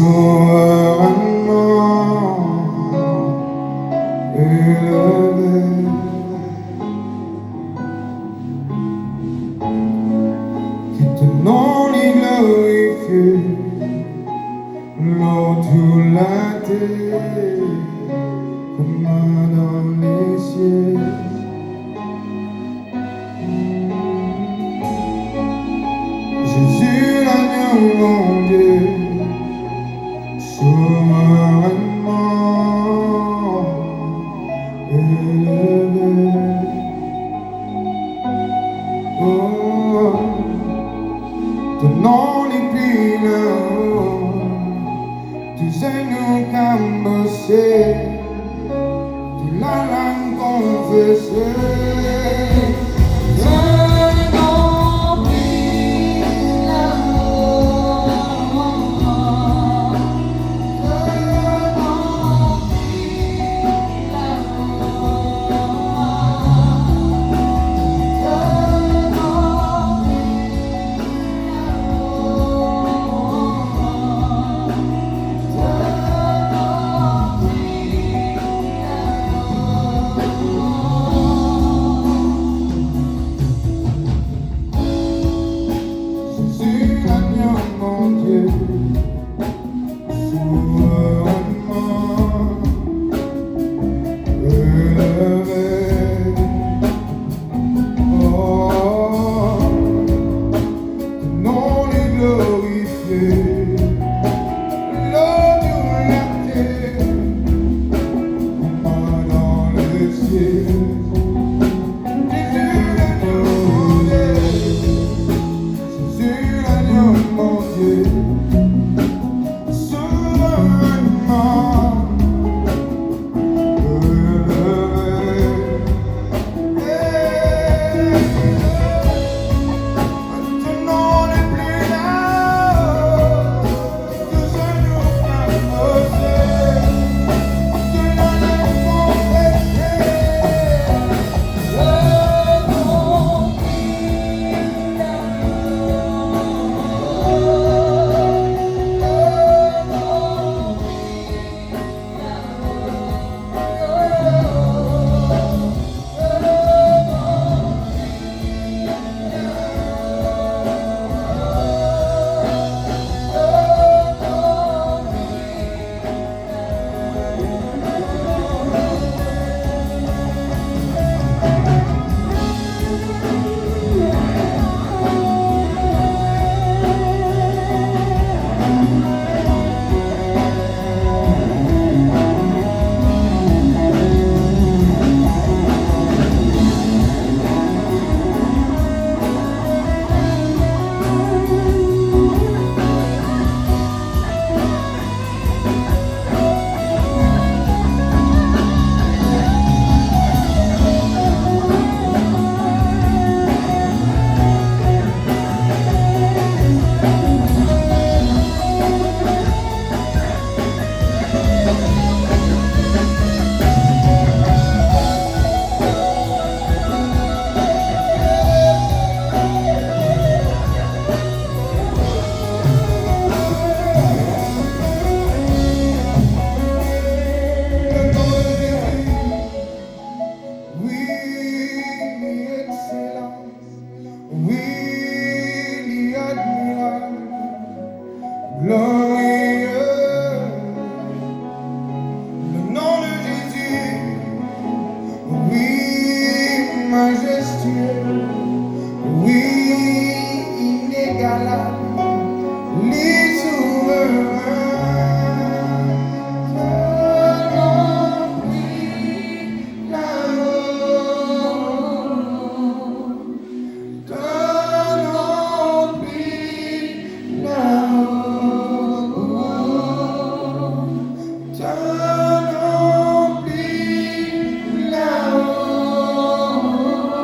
souverainement élevé, qui te nom est glorifié, l'eau toute la terre, comme dans les cieux. Jésus l'agneau, mon Dieu, souverainement élevé. Oh, ton nom est plus haut, tu sais nous cambossé, tu l'as langue confessée.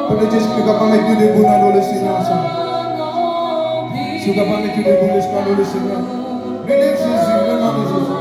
On est juste capable de mettre debout dans le Seigneur ensemble. Si vous êtes capable de mettre debout, laisse-moi dans le Seigneur. Bénis Jésus, le nom de Jésus.